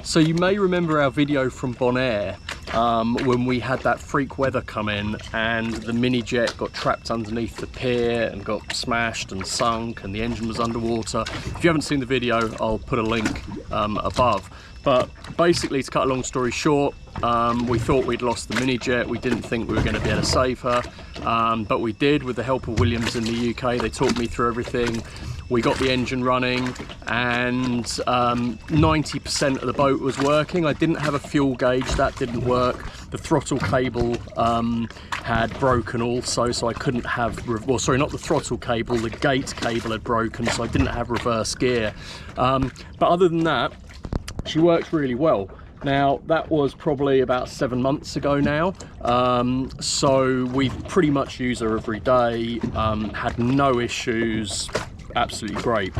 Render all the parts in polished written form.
So you may remember our video from Bonaire when we had that freak weather come in and the Minijet got trapped underneath the pier and got smashed and sunk and the engine was underwater. If you haven't seen the video, I'll put a link above. But basically, to cut a long story short, we thought we'd lost the Minijet. We didn't think we were going to be able to save her, but we did with the help of Williams in the UK. They talked me through everything. We got the engine running and 90% of the boat was working. I didn't have a fuel gauge, that didn't work. The throttle cable had broken also, so I couldn't have, well, sorry, not the throttle cable, the gate cable had broken, so I didn't have reverse gear. But other than that, she works really well. Now, that was probably about 7 months ago now, so we pretty much use her every day, had no issues, absolutely great.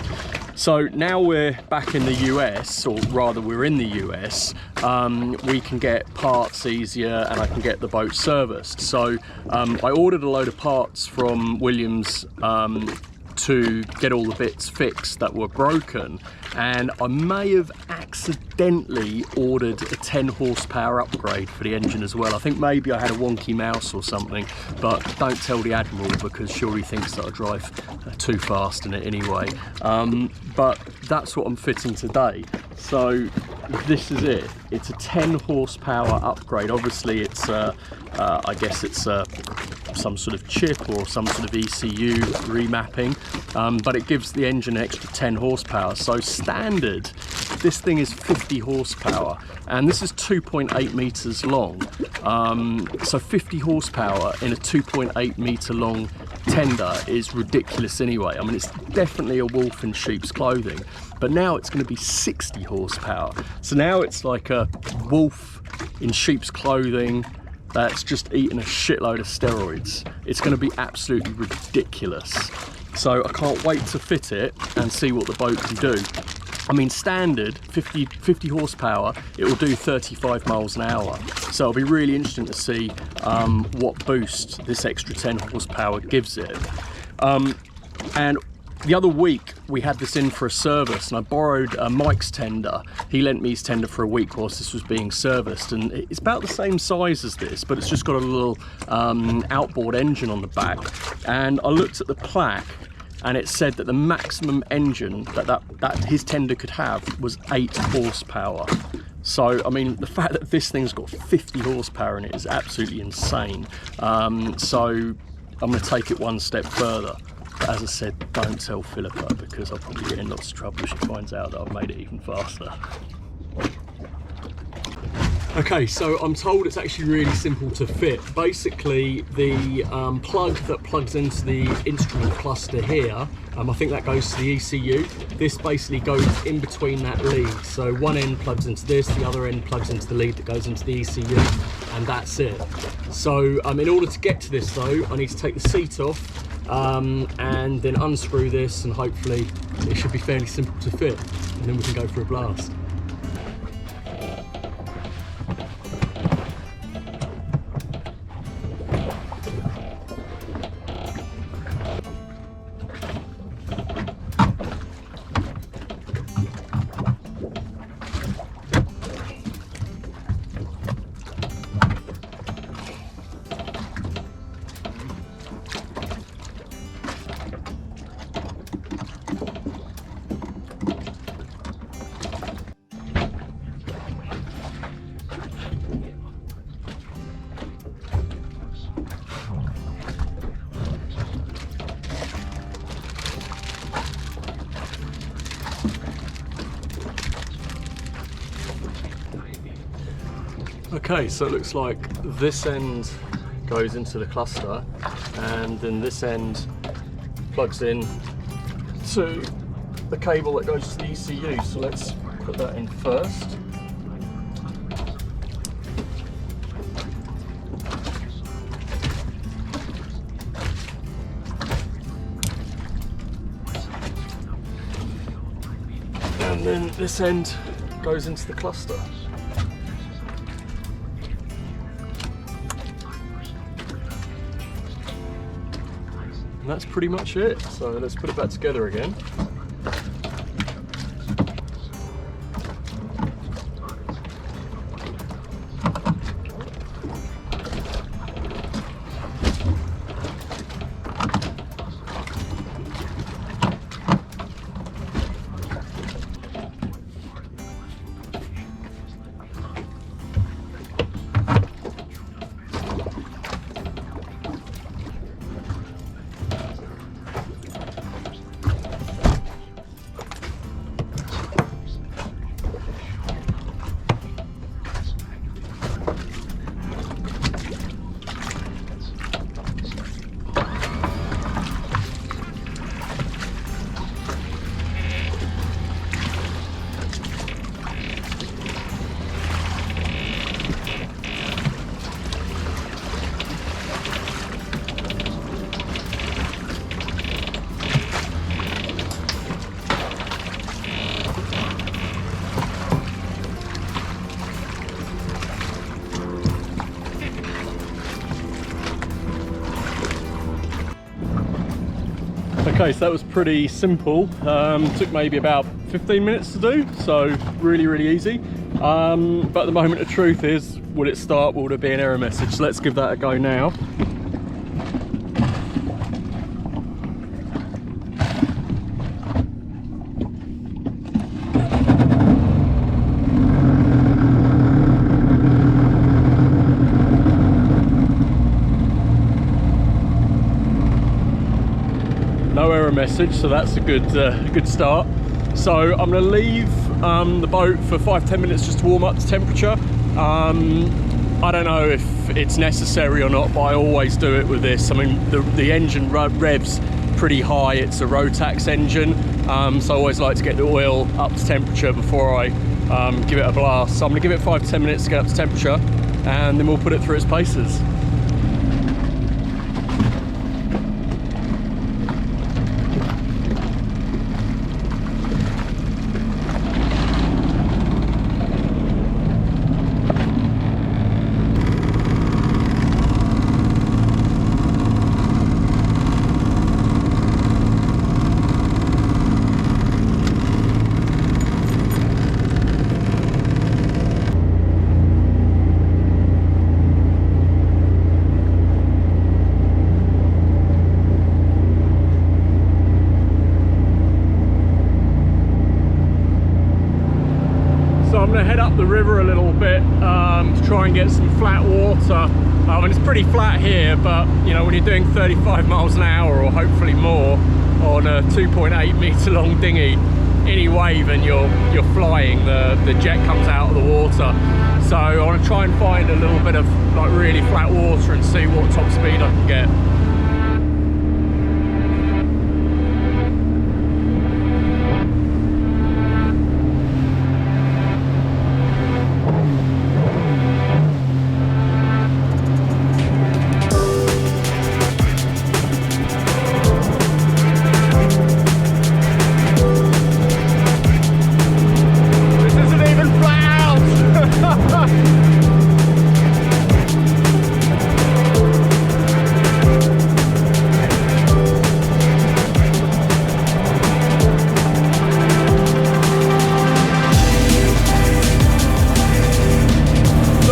So now we're back in the US, or rather we're in the US, we can get parts easier and I can get the boat serviced. So I ordered a load of parts from Williams to get all the bits fixed that were broken, and I may have accidentally ordered a 10 horsepower upgrade for the engine as well. I think maybe I had a wonky mouse or something, but don't tell the Admiral because sure he thinks that I drive too fast in it anyway. But that's what I'm fitting today. So this is it. It's a 10 horsepower upgrade. Obviously it's I guess it's some sort of chip or some sort of ECU remapping, but it gives the engine an extra 10 horsepower. So standard, this thing is 50 horsepower, and this is 2.8 meters long. So 50 horsepower in a 2.8 meter long tender is ridiculous anyway. I mean, it's definitely a wolf in sheep's clothing, but now it's going to be 60 horsepower. So now it's like a wolf in sheep's clothing that's just eaten a shitload of steroids. It's going to be absolutely ridiculous. So I can't wait to fit it and see what the boat can do. I mean, standard 50 horsepower, it will do 35 miles an hour. So it'll be really interesting to see what boost this extra 10 horsepower gives it. And the other week we had this in for a service, and I borrowed Mike's tender. He lent me his tender for a week whilst this was being serviced, and it's about the same size as this, but it's just got a little outboard engine on the back. And I looked at the plaque and it said that the maximum engine that his tender could have was 8 horsepower. So I mean, the fact that this thing's got 50 horsepower in it is absolutely insane. So I'm going to take it one step further. But as I said, don't tell Philippa because I'll probably get in lots of trouble if she finds out that I've made it even faster. Okay, so I'm told it's actually really simple to fit. Basically, the plug that plugs into the instrument cluster here, I think that goes to the ECU. This basically goes in between that lead. So one end plugs into this, the other end plugs into the lead that goes into the ECU, and that's it. So in order to get to this though, I need to take the seat off, and then unscrew this, and hopefully it should be fairly simple to fit, and then we can go for a blast. Okay, so it looks like this end goes into the cluster and then this end plugs in to the cable that goes to the ECU. So let's put that in first. And then this end goes into the cluster. And that's pretty much it. So let's put it back together again. Okay, so that was pretty simple. Took maybe about 15 minutes to do, so really easy. But the moment of truth is, will it start? Will there be an error message? So let's give that a go now. No error message, so that's a good start. So I'm going to leave the boat for 5-10 minutes just to warm up to temperature. I don't know if it's necessary or not, but I always do it with this. I mean, the engine revs pretty high. It's a rotax engine, so I always like to get the oil up to temperature before I give it a blast. So I'm going to give it 5-10 minutes to get up to temperature, and then we'll put it through its paces. I'm going to head up the river a little bit to try and get some flat water. I mean, it's pretty flat here, but you know, when you're doing 35 miles an hour or hopefully more on a 2.8 meter long dinghy, any wave and you're flying, the jet comes out of the water. So I want to try and find a little bit of like really flat water and see what top speed I can get.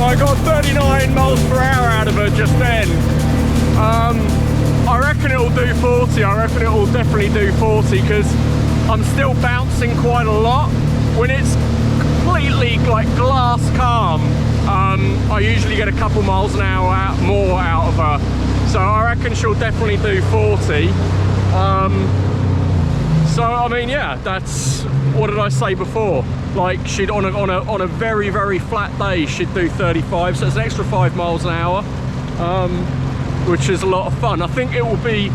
I got 39 miles per hour out of her just then. I reckon it'll do 40. I reckon it'll definitely do 40 because I'm still bouncing quite a lot. When it's completely like glass calm, I usually get a couple miles an hour more out of her. So I reckon she'll definitely do 40. So I mean, yeah, that's, what did I say before? Like she'd on a very flat day she'd do 35, so it's an extra 5 miles an hour, which is a lot of fun. I think it will be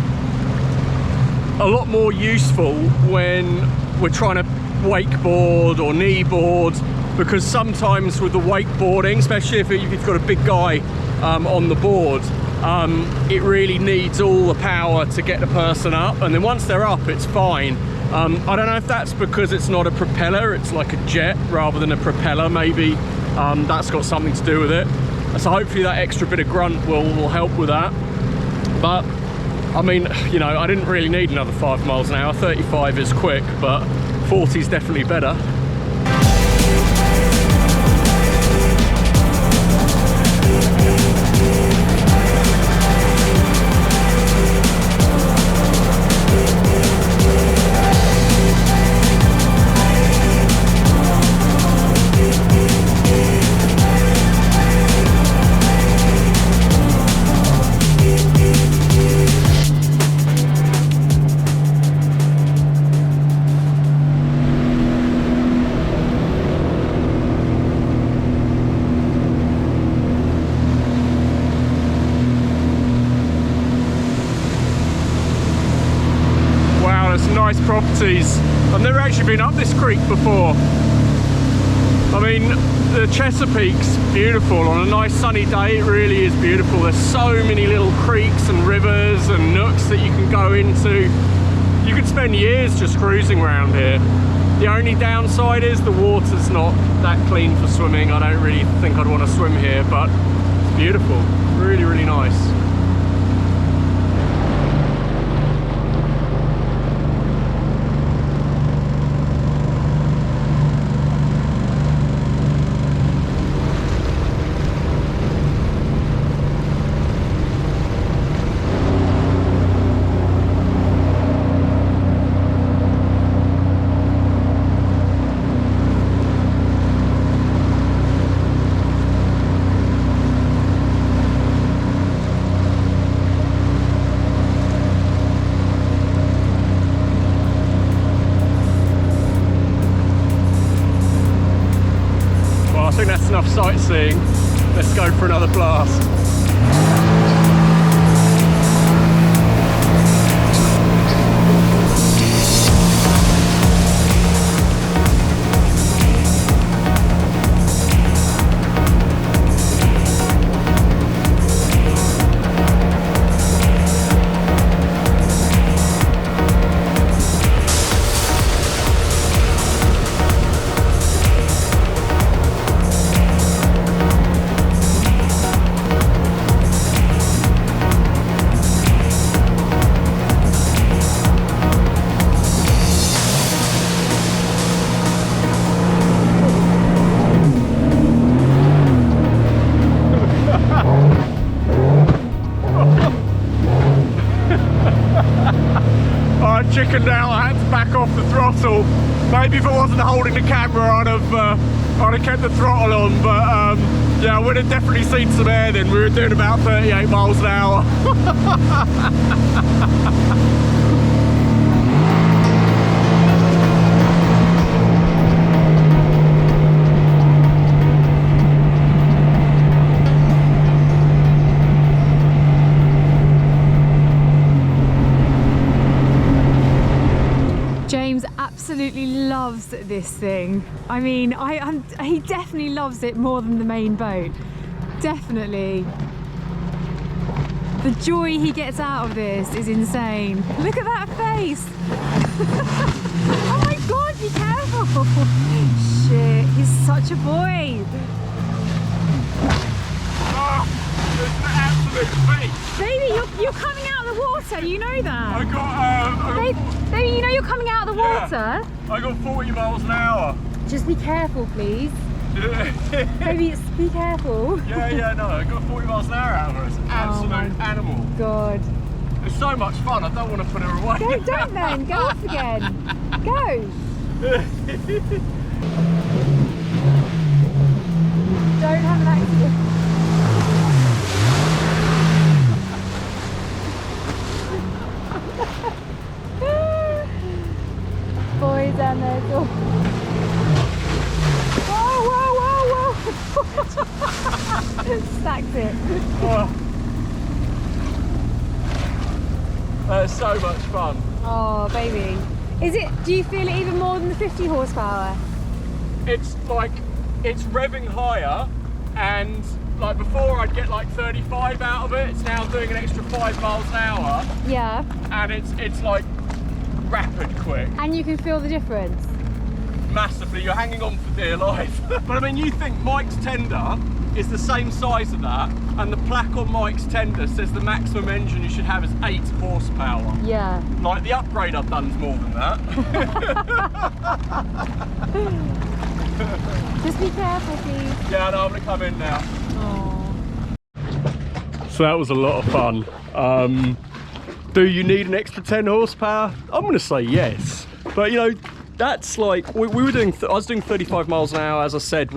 a lot more useful when we're trying to wakeboard or kneeboard, because sometimes with the wakeboarding, especially if you've got a big guy on the board, it really needs all the power to get the person up, and then once they're up it's fine. I don't know if that's because it's not a propeller, it's like a jet rather than a propeller. Maybe that's got something to do with it. So hopefully that extra bit of grunt will help with that. But I mean, you know, I didn't really need another 5 miles an hour. 35 is quick, but 40 is definitely better. Nice properties. I've never actually been up this creek before. I mean, the Chesapeake's beautiful. On a nice sunny day, it really is beautiful. There's so many little creeks and rivers and nooks that you can go into. You could spend years just cruising around here. The only downside is the water's not that clean for swimming. I don't really think I'd want to swim here, but it's beautiful. Really nice. that's enough sightseeing. Let's go for another blast. Chickened out, I had to back off the throttle. Maybe if I wasn't holding the camera, I'd have kept the throttle on, but yeah, I would have definitely seen some air then. We were doing about 38 miles an hour. Absolutely loves this thing. I mean, he definitely loves it more than the main boat. Definitely. The joy he gets out of this is insane. Look at that face. Oh my God, be careful. Shit, he's such a boy. It's an absolute beast. Baby, you're coming out of the water, you know that. I got Baby, you know you're coming out of the water? Yeah, I got 40 miles an hour. Just be careful, please. Baby, be careful. Yeah, no, I got 40 miles an hour out of her. It's an absolute animal. God. It's so much fun, I don't want to put her away. Don't then, go off again. Go. Don't have an accident. Boys down there. Whoa, whoa, whoa, whoa. Stacked it. Oh. That's so much fun. Oh, baby. Do you feel it even more than the 50 horsepower? It's like, it's revving higher, and like before I'd get like 35 out of it. It's now doing an extra 5 miles an hour. Yeah. And it's like rapid quick. And you can feel the difference? Massively, you're hanging on for dear life. But I mean, you think Mike's tender is the same size of that, and the plaque on Mike's tender says the maximum engine you should have is 8 horsepower. Yeah. Like the upgrade I've done is more than that. Just be careful, please. Yeah, no, I'm gonna come in now. Aww. So that was a lot of fun. Do you need an extra 10 horsepower? I'm gonna say yes. But you know, that's like, we were doing, I was doing 35 miles an hour, as I said,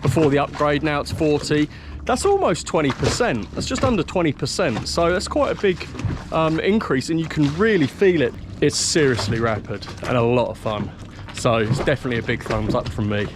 before the upgrade. Now it's 40. That's almost 20%. That's just under 20%. So that's quite a big increase, and you can really feel it. It's seriously rapid and a lot of fun. So it's definitely a big thumbs up from me.